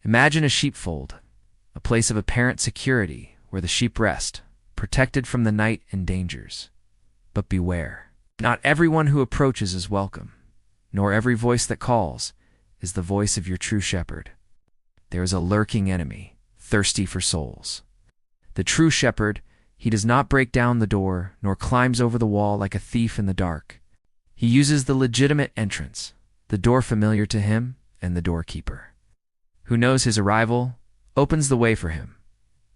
Imagine a sheepfold, a place of apparent security where the sheep rest, protected from the night and dangers. But beware. Not everyone who approaches is welcome, nor every voice that calls is the voice of your true shepherd. There is a lurking enemy, thirsty for souls. The true shepherd, he does not break down the door, nor climbs over the wall like a thief in the dark. He uses the legitimate entrance, the door familiar to him and the doorkeeper, who knows his arrival, opens the way for him,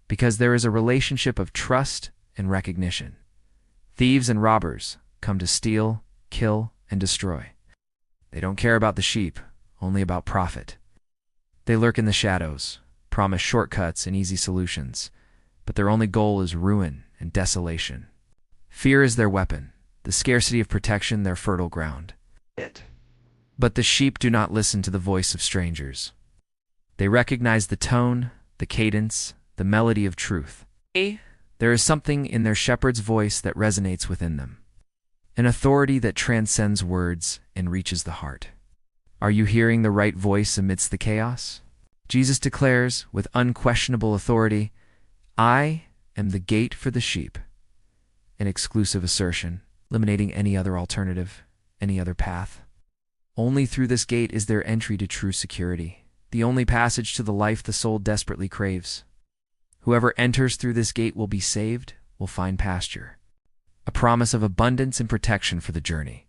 because there is a relationship of trust and recognition. Thieves and robbers come to steal, kill, and destroy. They don't care about the sheep, only about profit. They lurk in the shadows, promise shortcuts and easy solutions, but their only goal is ruin and desolation. Fear is their weapon, the scarcity of protection their fertile ground. But the sheep do not listen to the voice of strangers. They recognize the tone, the cadence, the melody of truth. There is something in their shepherd's voice that resonates within them, an authority that transcends words and reaches the heart. Are you hearing the right voice amidst the chaos? Jesus declares with unquestionable authority, "I am the gate for the sheep," an exclusive assertion, eliminating any other alternative, any other path. Only through this gate is there entry to true security, the only passage to the life the soul desperately craves. Whoever enters through this gate will be saved, will find pasture, a promise of abundance and protection for the journey.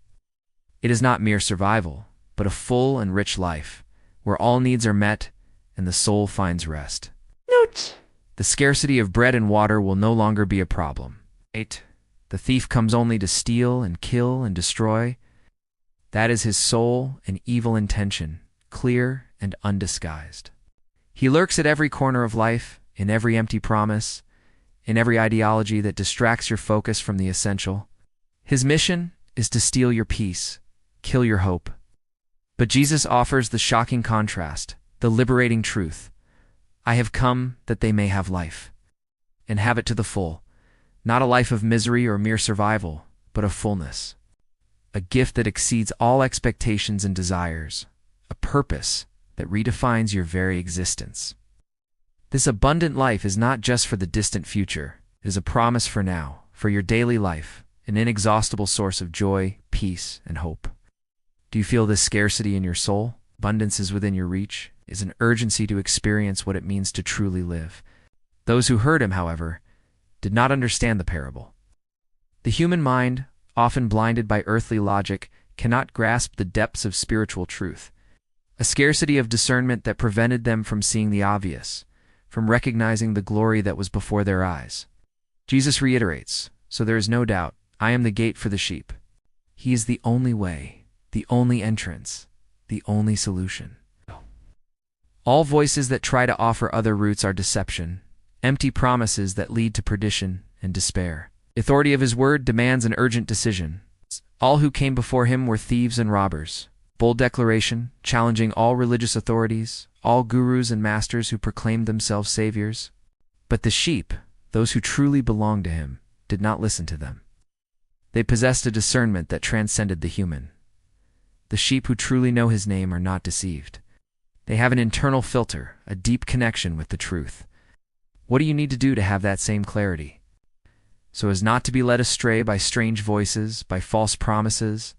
It is not mere survival, but a full and rich life, where all needs are met and the soul finds rest. Note: The scarcity of bread and water will no longer be a problem. 8. The thief comes only to steal and kill and destroy. That is his sole and evil intention, clear and undisguised. He lurks at every corner of life, in every empty promise, in every ideology that distracts your focus from the essential. His mission is to steal your peace, kill your hope. But Jesus offers the shocking contrast, the liberating truth. I have come that they may have life, and have it to the full. Not a life of misery or mere survival, but of fullness. A gift that exceeds all expectations and desires, a purpose that redefines your very existence. This abundant life is not just for the distant future. It is a promise for now, for your daily life, an inexhaustible source of joy, peace, and hope. Do you feel this scarcity in your soul? Abundance is within your reach, is an urgency to experience what it means to truly live. Those who heard him, however, did not understand the parable. The human mind, often blinded by earthly logic, cannot grasp the depths of spiritual truth. A scarcity of discernment that prevented them from seeing the obvious, from recognizing the glory that was before their eyes. Jesus reiterates, so there is no doubt, I am the gate for the sheep. He is the only way, the only entrance, the only solution. All voices that try to offer other routes are deception, empty promises that lead to perdition and despair. The authority of his word demands an urgent decision. All who came before him were thieves and robbers. Bold declaration, challenging all religious authorities, all gurus and masters who proclaimed themselves saviors. But the sheep, those who truly belonged to him, did not listen to them. They possessed a discernment that transcended the human. The sheep who truly know his name are not deceived. They have an internal filter, a deep connection with the truth. What do you need to do to have that same clarity? So as not to be led astray by strange voices, by false promises,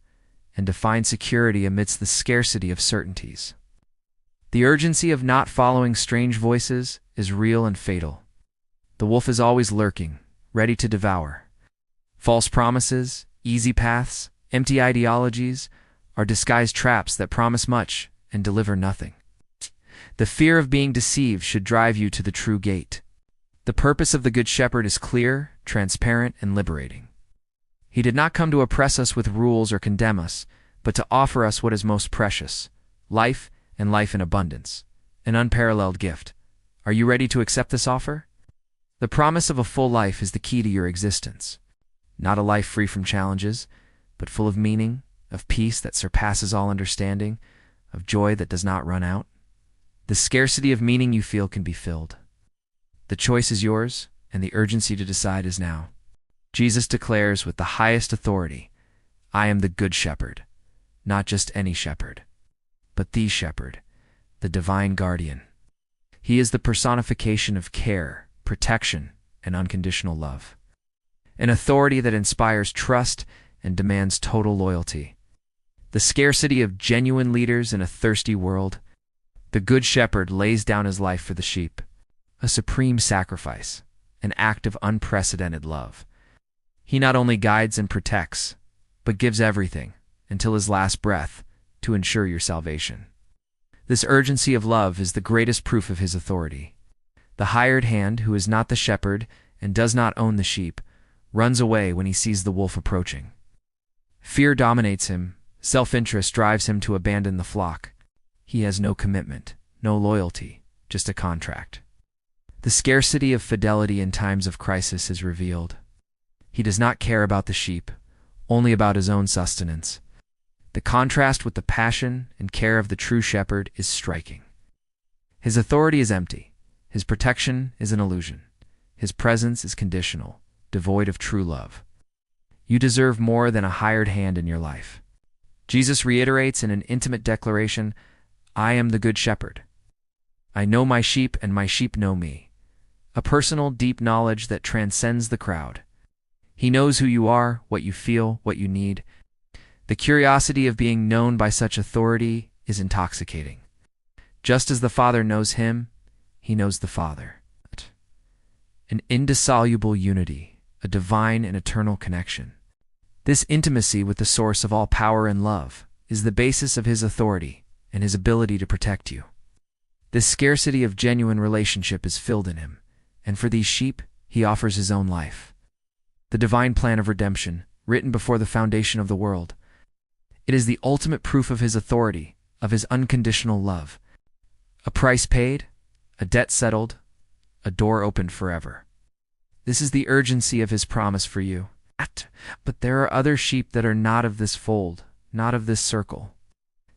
and to find security amidst the scarcity of certainties. The urgency of not following strange voices is real and fatal. The wolf is always lurking, ready to devour. False promises, easy paths, empty ideologies are disguised traps that promise much and deliver nothing. The fear of being deceived should drive you to the true gate. The purpose of the Good Shepherd is clear, transparent, and liberating. He did not come to oppress us with rules or condemn us, but to offer us what is most precious, life and life in abundance, an unparalleled gift. Are you ready to accept this offer? The promise of a full life is the key to your existence. Not a life free from challenges, but full of meaning, of peace that surpasses all understanding, of joy that does not run out. The scarcity of meaning you feel can be filled. The choice is yours, and the urgency to decide is now. Jesus declares with the highest authority, I am the Good Shepherd, not just any shepherd, but the shepherd, the divine guardian. He is the personification of care, protection, and unconditional love. An authority that inspires trust and demands total loyalty. The scarcity of genuine leaders in a thirsty world. The Good Shepherd lays down his life for the sheep. A supreme sacrifice, an act of unprecedented love. He not only guides and protects, but gives everything, until his last breath, to ensure your salvation. This urgency of love is the greatest proof of his authority. The hired hand, who is not the shepherd and does not own the sheep, runs away when he sees the wolf approaching. Fear dominates him, self-interest drives him to abandon the flock. He has no commitment, no loyalty, just a contract. The scarcity of fidelity in times of crisis is revealed. He does not care about the sheep, only about his own sustenance. The contrast with the passion and care of the true shepherd is striking. His authority is empty. His protection is an illusion. His presence is conditional, devoid of true love. You deserve more than a hired hand in your life. Jesus reiterates in an intimate declaration, "I am the good shepherd. I know my sheep and my sheep know me." A personal, deep knowledge that transcends the crowd. He knows who you are, what you feel, what you need. The curiosity of being known by such authority is intoxicating. Just as the Father knows him, he knows the Father. An indissoluble unity, a divine and eternal connection. This intimacy with the source of all power and love is the basis of his authority and his ability to protect you. This scarcity of genuine relationship is filled in him, and for these sheep, he offers his own life. The divine plan of redemption, written before the foundation of the world. It is the ultimate proof of his authority, of his unconditional love. A price paid, a debt settled, a door opened forever. This is the urgency of his promise for you. But there are other sheep that are not of this fold, not of this circle.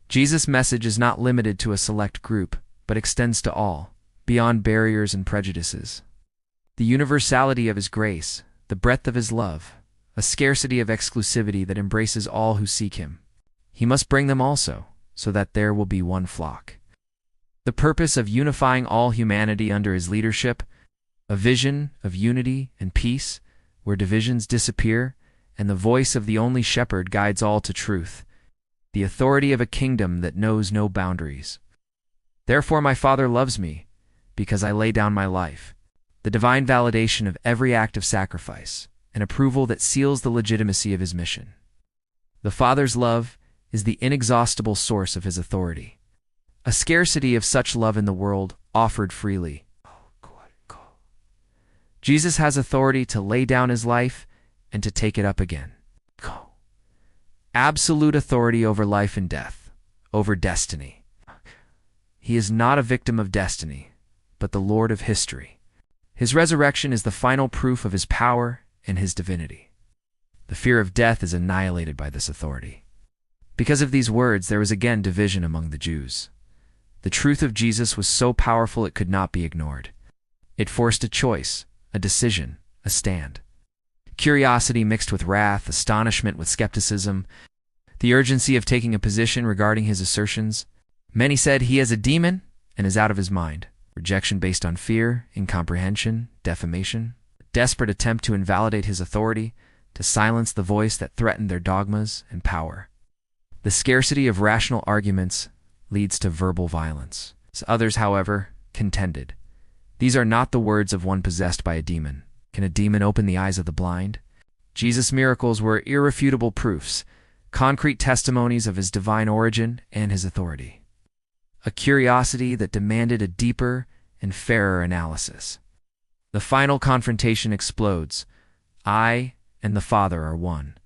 Jesus' message is not limited to a select group, but extends to all, beyond barriers and prejudices. The universality of his grace, the breadth of his love, a scarcity of exclusivity that embraces all who seek him. He must bring them also, so that there will be one flock. The purpose of unifying all humanity under his leadership, a vision of unity and peace, where divisions disappear, and the voice of the only shepherd guides all to truth, the authority of a kingdom that knows no boundaries. Therefore my Father loves me, because I lay down my life, the divine validation of every act of sacrifice, an approval that seals the legitimacy of his mission. The Father's love is the inexhaustible source of his authority. A scarcity of such love in the world, offered freely. Jesus has authority to lay down his life and to take it up again. Absolute authority over life and death, over destiny. He is not a victim of destiny, but the Lord of history. His resurrection is the final proof of his power and his divinity. The fear of death is annihilated by this authority. Because of these words, there was again division among the Jews. The truth of Jesus was so powerful it could not be ignored. It forced a choice, a decision, a stand. Curiosity mixed with wrath, astonishment with skepticism, the urgency of taking a position regarding his assertions. Many said he is a demon and is out of his mind. Rejection based on fear, incomprehension, defamation, a desperate attempt to invalidate his authority, to silence the voice that threatened their dogmas and power. The scarcity of rational arguments leads to verbal violence. Others, however, contended. These are not the words of one possessed by a demon. Can a demon open the eyes of the blind? Jesus' miracles were irrefutable proofs, concrete testimonies of his divine origin and his authority. A curiosity that demanded a deeper and fairer analysis. The final confrontation explodes. I and the Father are one.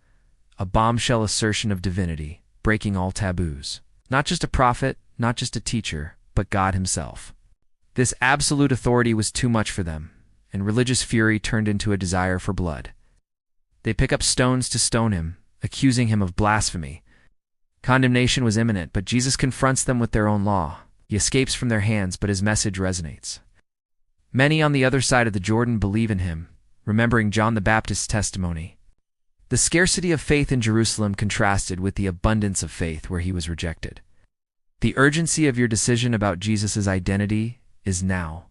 A bombshell assertion of divinity, breaking all taboos. Not just a prophet, not just a teacher, but God himself. This absolute authority was too much for them, and religious fury turned into a desire for blood. They pick up stones to stone him, accusing him of blasphemy. Condemnation was imminent, but Jesus confronts them with their own law. He escapes from their hands, but his message resonates. Many on the other side of the Jordan believe in him, remembering John the Baptist's testimony. The scarcity of faith in Jerusalem contrasted with the abundance of faith where he was rejected. The urgency of your decision about Jesus' identity is now.